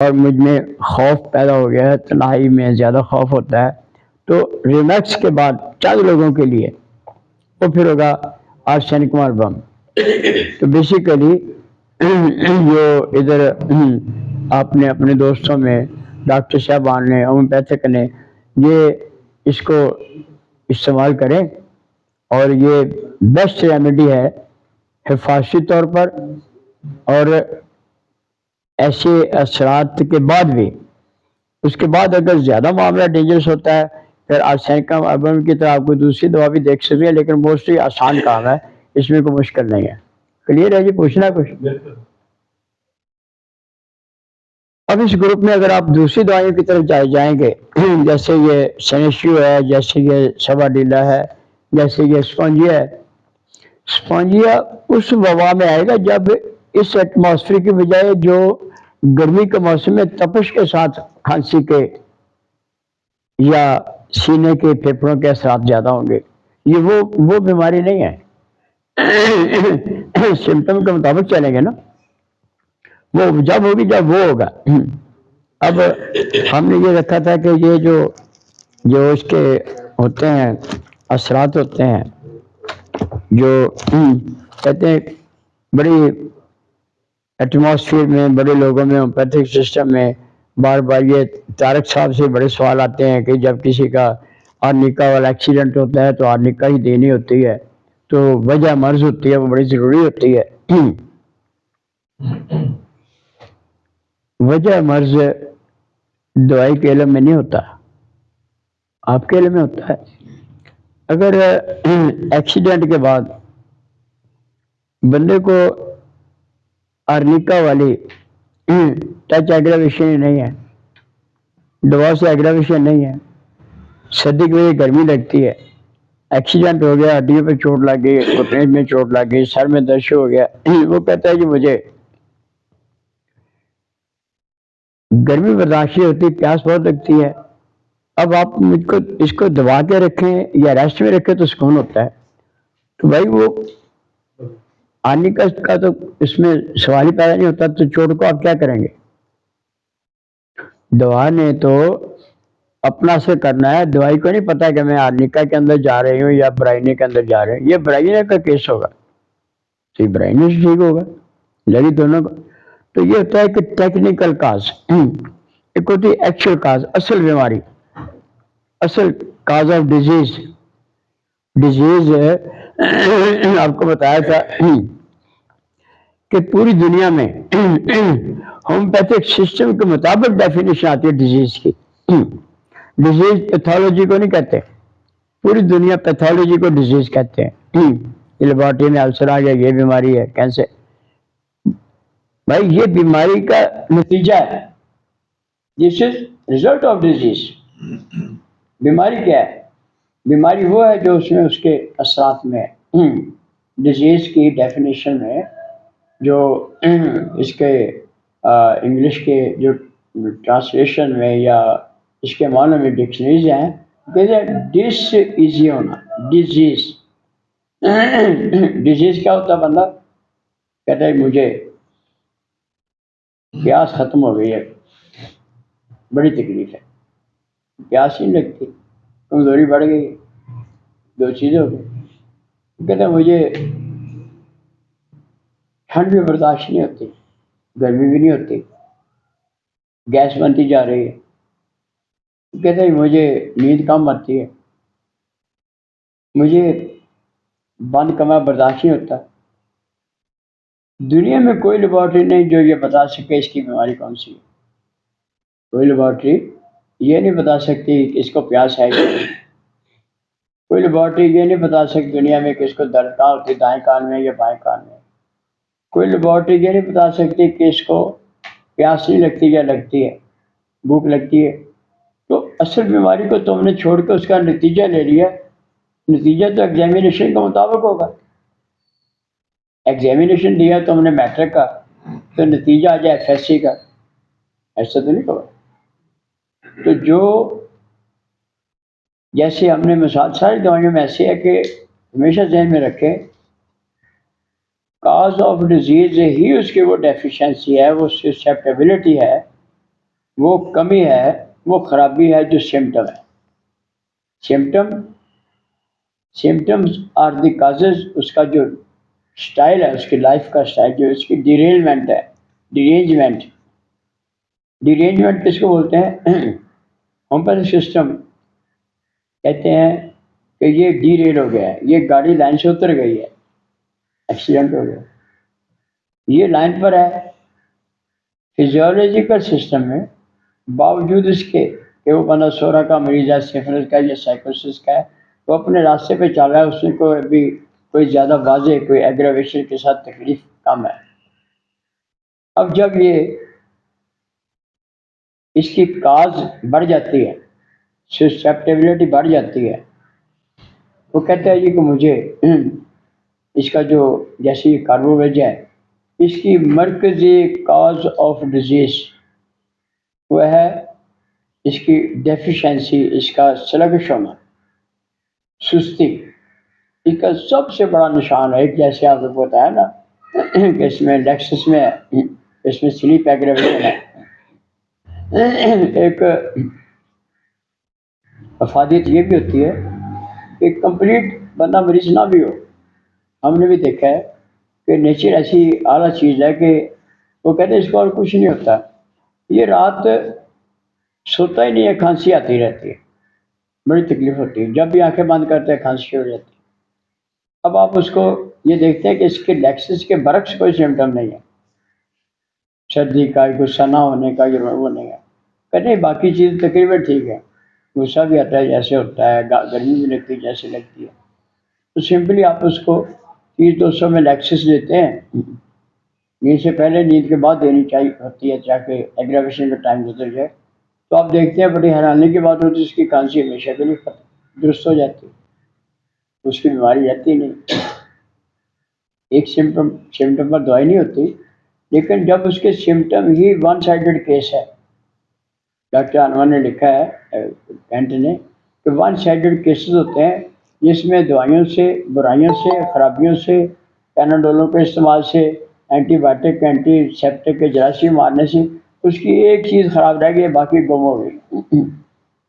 اور مجھ میں خوف پیدا ہو گیا ہے، تنہائی میں زیادہ خوف ہوتا ہے، تو ریمیکس کے بعد چند لوگوں کے لیے وہ پھر ہوگا آرسینک کمار بم. تو بیسیکلی جو ادھر آپ نے اپنے دوستوں میں ڈاکٹر صاحبان نے، ہومیوپیتھک نے، یہ اس کو استعمال کریں، اور یہ بیسٹ ریمیڈی ہے حفاظتی طور پر، اور ایسے اثرات کے بعد بھی. اس کے بعد اگر زیادہ معاملہ ڈینجرس ہوتا ہے پھر آرسینکم اربن کی طرح آپ کو دوسری دوا بھی دیکھ سکتے ہیں، لیکن موسٹلی آسان کام ہے، اس میں کوئی مشکل نہیں ہے. کلیئر ہے جی؟ پوچھنا کچھ؟ اب اس گروپ میں اگر آپ دوسری دوائیوں کی طرف جائیں گے، جیسے یہ سینیشیو ہے، جیسے یہ سواڈیلا ہے، جیسے یہ اسپونجیا ہے. اسپونجیا اس وبا میں آئے گا جب اس ایٹماسفیئر کی بجائے جو گرمی کے موسم میں تپش کے ساتھ کھانسی کے یا سینے کے پھیپھڑوں کے اثرات زیادہ ہوں گے. یہ وہ بیماری نہیں ہے. سمٹم کے مطابق چلیں گے نا، وہ جب ہوگی جب وہ ہوگا. اب ہم نے یہ رکھا تھا کہ یہ جو اس کے ہوتے ہیں اثرات ہوتے ہیں، جو کہتے ہیں بڑی ایٹماسفیئر میں، بڑے لوگوں میں، ہومیوپیتھک سسٹم میں بار بار یہ طارق صاحب سے بڑے سوال آتے ہیں کہ جب کسی کا آرنیکا والا ایکسیڈنٹ ہوتا ہے تو آرنیکا ہی دینی ہوتی ہے، تو وجہ مرض ہوتی ہے، وہ بڑی ضروری ہوتی ہے. وجہ مرض دوائی کے علم میں نہیں ہوتا، آپ کے علم میں ہوتا ہے. اگر ایکسیڈنٹ کے بعد بندے کو آرنیکا والی ٹچ ایگراویشن نہیں ہے، دوا سے ایگراویشن نہیں ہے، سردی کی وجہ گرمی لگتی ہے، ایکسیڈنٹ ہو گیا، ہڈیوں پہ چوٹ لگ گئی، گھٹنے میں چوٹ لگ گئی، سر میں درد ہو گیا، وہ کہتا ہے کہ مجھے گرمی برداشت نہیں ہوتی، پیاس بہت لگتی ہے. اب آپ مجھ کو اس کو دبا کے رکھیں یا ریسٹ میں رکھیں تو سکون ہوتا ہے. تو بھائی وہ آنے کا تو اس میں سوال ہی پیدا نہیں ہوتا. تو چوٹ کو آپ کیا کریں گے؟ دوا نے تو اپنا اثر کرنا ہے، دوائی کو نہیں پتا کہ میں آرنیکا کے اندر جا رہی ہوں یا برائنے کے اندر جا رہی ہوں. یہ برائنے کا کیس ہوگا تو یہ برائنے سے ٹھیک ہوگا، لڑی دونوں کو. تو یہ ہوتا ہے کہ ٹیکنیکل کاز، ایک ہوتی ہے ایکچوئل کاز، اصل بیماری، اصل کاز آف ڈیزیز. ڈیزیز آپ کو بتایا تھا کہ پوری دنیا میں ہومیوپیتھک سسٹم کے مطابق ڈیفینیشن آتی ہے ڈیزیز کی. ڈیزیز پیتھولوجی کو نہیں کہتے، پوری دنیا پیتھولوجی کو ڈیزیز کہتے ہیں. لیبارٹری میں السر آ گیا، یہ بیماری ہے، کینسر. بھائی یہ بیماری کا نتیجہ ہے، دس از ریزلٹ آف ڈیزیز. بیماری کیا ہے؟ بیماری وہ ہے جو اس میں اس کے اثرات میں ہے. ڈیزیز کی ڈیفینیشن ہے جو اس کے انگلش کے جو ٹرانسلیشن میں یا اس کے معنی میں ڈکشنریز ہیں، کہتے ہیں ڈس ایزی ہونا، ڈیزیز. ڈیزیز کیا ہوتا ہے؟ بندہ کہتا ہے مجھے پیاس ختم ہو گئی ہے، بڑی تکلیف ہے، پیاس ہی نہیں لگتی، کمزوری بڑھ گئی، دو چیزیں ہو گئی. کہتے ہیں مجھے ٹھنڈ بھی برداشت نہیں ہوتی، گرمی بھی نہیں ہوتی، گیس بنتی جا رہی ہے. کہتے ہیں مجھے نیند کم آتی ہے، مجھے بند کمرہ برداشت نہیں ہوتا. دنیا میں کوئی لیبارٹری نہیں جو یہ بتا سکے اس کی بیماری کون سی ہے. کوئی لیبارٹری یہ نہیں بتا سکتی کہ اس کو پیاس ہے. کوئی لیبارٹری یہ نہیں بتا سکتی دنیا میں کہ اس کو درد کہاں ہوتی ہے، دائیں کان میں یا بائیں کان میں. کوئی لیبارٹری یہ نہیں بتا سکتی کہ اس کو پیاس نہیں لگتی یا لگتی ہے، بھوک لگتی ہے. تو اصل بیماری کو تم نے چھوڑ کے اس کا نتیجہ لے لیا. نتیجہ تو ایگزامینیشن کے مطابق ہوگا. ایگزامینیشن دیا تم نے میٹرک کا تو نتیجہ آ جائے ایف ایس سی کا، ایسا تو نہیں ہوگا. تو جو جیسے ہم نے مثال ساری دوائیوں میں ایسی ہے کہ ہمیشہ ذہن میں رکھیں کاز آف ڈیزیز ہی اس کی وہ ڈیفیشنسی ہے، وہ سسیپٹیبلٹی ہے وہ کمی ہے، وہ خرابی ہے جو سمٹم ہے. Symptoms are the causes. اس کا جو اسٹائل ہے، اس کی لائف کا اسٹائل، جو اس کی ڈیرینجمنٹ ہے. ڈیرینجمنٹ کس کو بولتے ہیں؟ ہومیوپیتھک سسٹم کہتے ہیں کہ یہ ڈی ریل ہو گیا ہے، یہ گاڑی لائن سے اتر گئی ہے، ایکسیڈنٹ ہو گیا، یہ لائن پر ہے. فزیولوجیکل سسٹم میں باوجود اس کے کہ وہ بندہ سورا کا مریض ہے، سفلس کا یا سائیکوسس کا ہے، وہ اپنے راستے پہ چل رہا ہے، اس کو ابھی کوئی زیادہ واضح کوئی ایگراویشن کے ساتھ تکلیف کم ہے. اب جب یہ اس کی کاز بڑھ جاتی ہے، سسپٹیبلٹی بڑھ جاتی ہے، وہ کہتا ہے جی کہ مجھے اس کا جو جیسی کاربوویج ہے، اس کی مرکزی کاز آف ڈیزیز وہ ہے اس کی ڈیفیشنسی، اس کا سلگش ہونا، سستی. اس کا سب سے بڑا نشان ہے، جیسے آپ کو پتا ہے نا کہ اس میں لیکسس میں اس میں سلیپ ایگریویشن ہے. ایک افادیت یہ بھی ہوتی ہے کہ کمپلیٹ بندہ مریض نہ بھی ہو. ہم نے بھی دیکھا ہے کہ نیچر ایسی اعلیٰ چیز ہے کہ وہ کہتے ہیں اس کو اور کچھ نہیں ہوتا، یہ رات سوتا ہی نہیں ہے، کھانسی آتی رہتی ہے، بڑی تکلیف ہوتی ہے، جب بھی آنکھیں بند کرتے ہیں کھانسی ہو جاتی ہے. اب آپ اس کو یہ دیکھتے ہیں کہ اس کے لیکسس کے برعکس کوئی سمٹم نہیں ہے، سردی کا، غصہ نہ ہونے کا، یہ وہ نہیں ہے. کہتے ہیں باقی چیز تقریباً ٹھیک ہے، غصہ بھی آتا ہے جیسے ہوتا ہے، گرمی بھی لگتی ہے جیسے لگتی ہے. تو سمپلی آپ اس کو 30-200 میں لیکسس لیتے ہیں، نیند سے پہلے، نیند کے بعد دینی چاہیے ہوتی ہے تاکہ ایگراویشن کا ٹائم گزر جائے. تو آپ دیکھتے ہیں بڑی حیرانی کی بات ہوتی ہے، اس کی کھانسی ہمیشہ کے لیے درست ہو جاتی ہے، اس کی بیماری رہتی نہیں. ایک سمٹم پر دوائی نہیں ہوتی، لیکن جب اس کے سمٹم ہی ون سائیڈڈ کیس ہے، ڈاکٹر انور نے لکھا ہے کینٹ نے کہ ون سائیڈڈ کیسز ہوتے ہیں جس میں دوائیوں سے، برائیوں سے، خرابیوں سے، پیناڈولوں کے استعمال سے، اینٹی بایوٹک، اینٹی سیپٹک کے جراثیم مارنے سے اس کی ایک چیز خراب رہ گئی، باقی گم ہو گئی.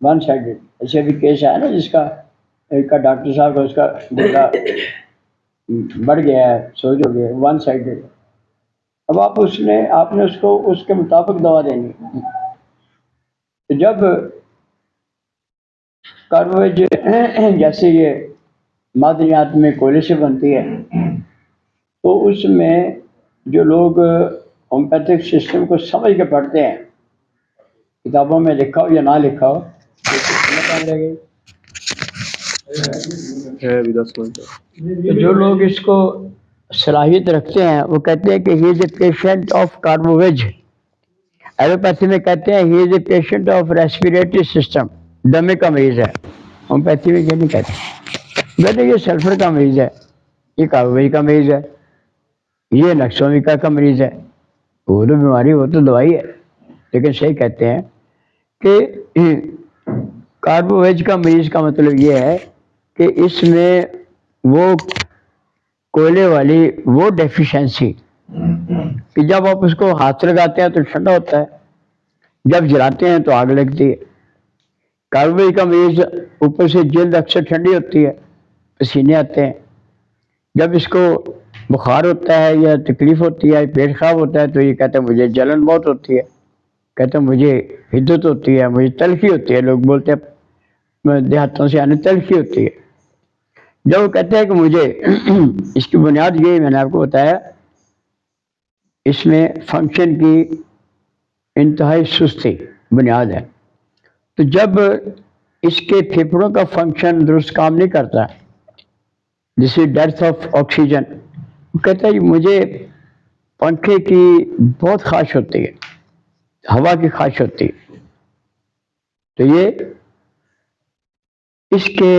One sided. ایسے بھی کیس ہے نا جس کا ایک کا ڈاکٹر صاحب کا اس کا گردہ بڑھ گیا ہے، سوج ہو گیا، ون سائیڈڈ. اب آپ نے اس کو اس کے مطابق دوا دینی. جب کاربویج جیسے یہ معدنیات میں کوئلے سے بنتی ہے، تو اس میں جو لوگ ہومیوپیتھک سسٹم کو سمجھ کے پڑھتے ہیں، کتابوں میں لکھا ہو یا نہ لکھا ہو، جو لوگ اس کو صلاحیت رکھتے ہیں وہ کہتے ہیں کہ he is a patient of carbo veg. Allopathy میں کہتے ہیں he is a patient of respiratory system, دمے کا مریض ہے. ہومیوپیتھی میں یہ نہیں کہتے، کہتے یہ سلفر کا مریض ہے، یہ کاربوویج کا مریض ہے، یہ نقصومیکا کا مریض ہے. وہ تو بیماری، وہ تو دوائی ہے، لیکن صحیح کہتے ہیں کہ کاربوویج کا مریض کا مطلب یہ ہے کہ اس میں وہ کوئلے والی وہ ڈیفیشنسی کہ جب آپ اس کو ہاتھ لگاتے ہیں تو ٹھنڈا ہوتا ہے، جب جلاتے ہیں تو آگ لگتی ہے. کاربوویج کا مریض اوپر سے جلد اکثر ٹھنڈی ہوتی ہے، پسینے آتے ہیں. جب اس کو بخار ہوتا ہے یا تکلیف ہوتی ہے، پیٹ خراب ہوتا ہے، تو یہ کہتا ہے مجھے جلن بہت ہوتی ہے، کہتا ہے مجھے حدت ہوتی ہے، مجھے تلخی ہوتی ہے. لوگ بولتے ہیں دیہاتوں سے آنے تلخی ہوتی ہے. جب وہ کہتے ہیں کہ مجھے اس کی بنیاد یہ میں نے آپ کو بتایا، اس میں فنکشن کی انتہائی سستی بنیاد ہے. تو جب اس کے پھیپھڑوں کا فنکشن درست کام نہیں کرتا، جسے ڈیتھ آف آکسیجن، وہ کہتا ہے مجھے پنکھے کی بہت خواہش ہوتی ہے، ہوا کی خواہش ہوتی ہے. تو یہ اس کے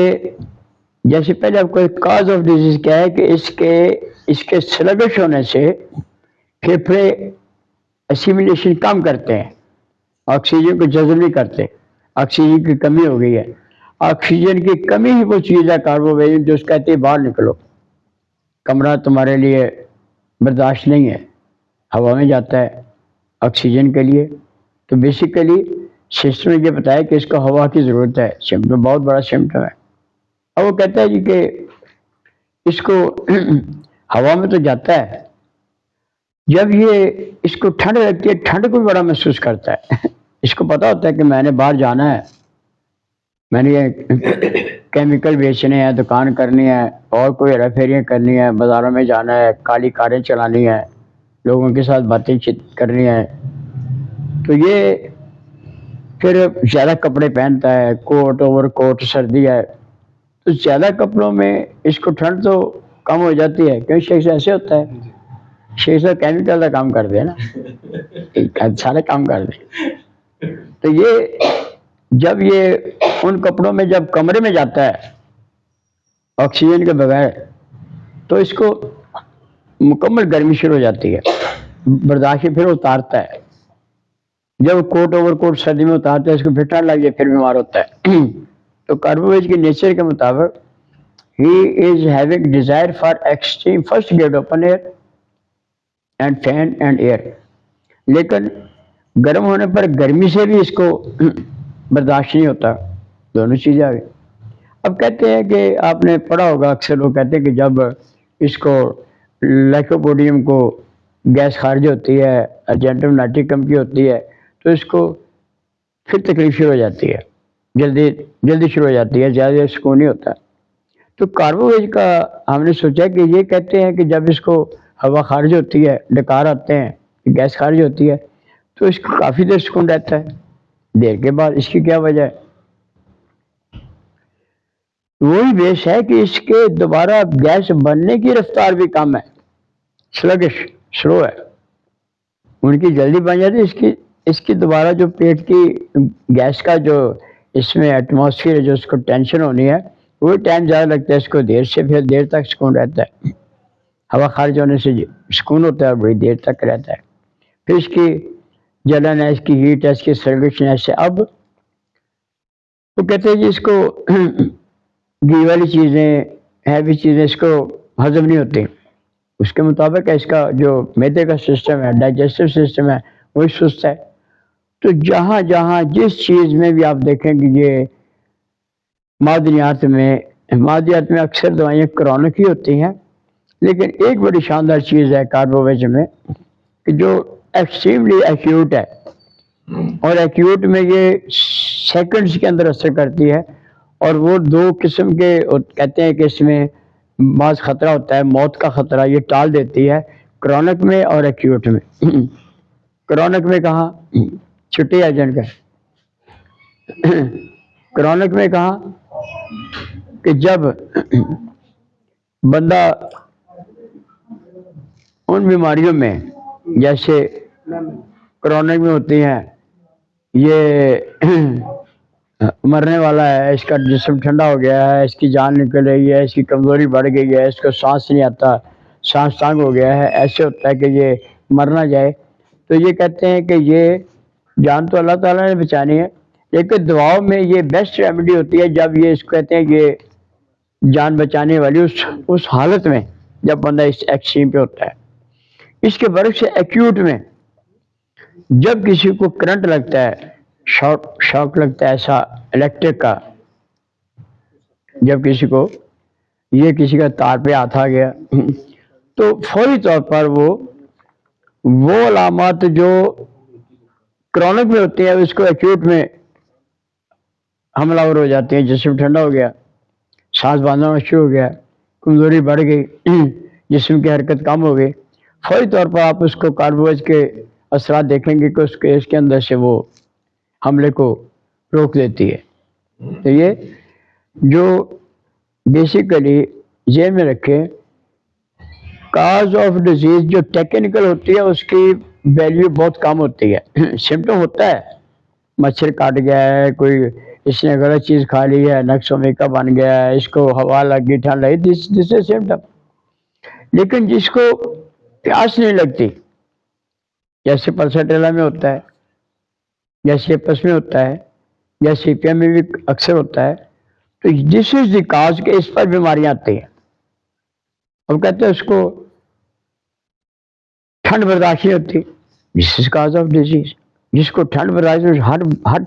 جیسے پہلے آپ کو کاز آف ڈیزیز کیا ہے کہ اس کے سلگش ہونے سے پھیپھڑے اسیمیلیشن کم کرتے ہیں، آکسیجن کو جذب نہیں کرتے، آکسیجن کی کمی ہو گئی ہے. آکسیجن کی کمی ہی وہ چیز ہے کاربوویج جو اس کہتے ہیں باہر نکلو، کمرہ تمہارے لیے برداشت نہیں ہے، ہوا میں جاتا ہے آکسیجن کے لیے، تو بیسیکلی سسٹم نے یہ بتایا کہ اس کو ہوا کی ضرورت ہے، سمٹم بہت بڑا سمٹم ہے. اب وہ کہتا ہے جی کہ اس کو ہوا میں تو جاتا ہے، جب یہ اس کو ٹھنڈ لگتی ہے ٹھنڈ کو بھی بڑا محسوس کرتا ہے. اس کو پتا ہوتا ہے کہ میں نے باہر جانا ہے، میں نے یہ کیمیکل بیچنے ہیں، دکان کرنی ہے، اور کوئی ہیرا پھیریاں کرنی ہے، بازاروں میں جانا ہے، کالی کاریں چلانی ہے، لوگوں کے ساتھ باتیں چیت کرنی ہے. تو یہ پھر زیادہ کپڑے پہنتا ہے، کوٹ اوور کوٹ، سردی ہے تو زیادہ کپڑوں میں اس کو ٹھنڈ تو کم ہو جاتی ہے، کیونکہ شیخ ایسے ہوتا ہے، شیخ کیمیکل کا کام کر دے نا، سارے کام کر دے. تو یہ جب یہ ان کپڑوں میں جب کمرے میں جاتا ہے آکسیجن کے بغیر تو اس کو مکمل گرمی شروع ہو جاتی ہے، برداشت پھر اتارتا ہے. جب کوٹ اوور کوٹ سردی میں اتارتا ہے اس کو پھر ٹھنڈ لگ جائے پھر بیمار ہوتا ہے. تو کاربویج کے نیچر کے مطابق he is having desire for extreme first get open air and fan and air، لیکن گرم ہونے پر گرمی سے بھی اس کو برداشت نہیں ہوتا، دونوں چیزیں آ گئی. اب کہتے ہیں کہ آپ نے پڑھا ہوگا، اکثر لوگ کہتے ہیں کہ جب اس کو لیکوپوڈیم کو گیس خارج ہوتی ہے، ارجنٹم نائٹریکم کی ہوتی ہے تو اس کو پھر تکلیف شروع ہو جاتی ہے، جلدی شروع ہو جاتی ہے، زیادہ سکون نہیں ہوتا. تو کاربویج کا ہم نے سوچا کہ یہ کہتے ہیں کہ جب اس کو ہوا خارج ہوتی ہے، ڈکار آتے ہیں، گیس خارج ہوتی ہے تو اس کو کافی دیر سکون رہتا ہے، دیر کے بعد اس کی کیا وجہ ہے؟ وہی بیس ہے کہ اس کے دوبارہ گیس بننے کی رفتار بھی کم ہے، سلگش، سلو ہے. ان کی جلدی بن جاتی ہے، اس کی دوبارہ جو پیٹ کی گیس کا جو اس میں ایٹماسفیئر ہے جو اس کو ٹینشن ہونی ہے وہ ٹائم زیادہ لگتا ہے، اس کو دیر سے پھر دیر تک سکون رہتا ہے. ہوا خارج ہونے سے سکون ہوتا ہے اور بڑی دیر تک رہتا ہے. پھر اس کی جلن ہے، اس کی ہیٹ ہے، اس کی سروسنیس ہے. اب وہ کہتے ہیں جی اس کو گھی والی چیزیں، ہیوی چیزیں اس کو ہضم نہیں ہوتی. اس کے مطابق اس کا جو معدے کا سسٹم ہے، ڈائجسٹو سسٹم ہے، وہی سست ہے. تو جہاں جہاں جس چیز میں بھی آپ دیکھیں کہ یہ معدنیات میں اکثر دوائیاں کرونک ہی ہوتی ہیں، لیکن ایک بڑی شاندار چیز ہے کاربویج میں کہ جو ایکسٹریملی ایکیوٹ ہے، اور ایکیوٹ میں یہ سیکنڈز کے اندر اثر کرتی ہے. اور وہ دو قسم کے کہتے ہیں کہ اس میں بعض خطرہ ہوتا ہے، موت کا خطرہ، یہ ٹال دیتی ہے کرونک میں اور ایکیوٹ میں. کرونک میں کہاں چھٹی ایجنٹ کا، کرونک میں کہاں کہ جب بندہ ان بیماریوں میں جیسے کرونک میں ہوتی ہیں، یہ مرنے والا ہے، اس کا جسم ٹھنڈا ہو گیا ہے، اس کی جان نکل رہی ہے، اس کی کمزوری بڑھ گئی ہے، اس کو سانس نہیں آتا، سانس تانگ ہو گیا ہے، ایسے ہوتا ہے کہ یہ مر نہ جائے. تو یہ کہتے ہیں کہ یہ جان تو اللہ تعالیٰ نے بچانی ہے، لیکن دعاؤں میں یہ بیسٹ ریمیڈی ہوتی ہے جب یہ اس کو کہتے ہیں یہ جان بچانے والی اس حالت میں جب بندہ اس ایکسٹریم پہ ہوتا ہے. اس کے برعکس ایکیوٹ میں جب کسی کو کرنٹ لگتا ہے، شاک لگتا ہے ایسا الیکٹرک کا، جب کسی کو یہ کسی کا تار پہ ہاتھ آ گیا تو فوری طور پر وہ علامات جو کرونک میں ہوتی ہیں اس کو ایکیوٹ میں حملہ آور ہو جاتے ہیں. جسم ٹھنڈا ہو گیا، سانس باندھنا شروع ہو گیا، کمزوری بڑھ گئی، جسم کی حرکت کم ہو گئی، فوری طور پر آپ اس کو کاربویج کے اثرات دیکھیں گے کہ اس کے اندر سے وہ حملے کو روک دیتی ہے. تو یہ جو بیسیکلی ذہن میں رکھے، کاز آف ڈیزیز جو ٹیکنیکل ہوتی ہے اس کی ویلیو بہت کم ہوتی ہے. سمٹم ہوتا ہے، مچھر کاٹ گیا ہے، کوئی اس نے غلط چیز کھا لی ہے، نقص و میکا بن گیا ہے، اس کو ہوا لگ گئی، ٹھنڈ لگی، دس از سمٹم. لیکن جس کو پیاس نہیں لگتی، جیسے پلساٹیلا میں ہوتا ہے، جیسے ایپس میں ہوتا ہے، جیسے سیپیا میں بھی اکثر ہوتا ہے، تو دس از دی کاز کہ اس پر بیماریاں آتی ہیں. اب کہتے ہیں اس کو ٹھنڈ برداشت نہیں ہوتی، دس از کاز آف ڈیزیز. جس کو ٹھنڈ برداشت ہر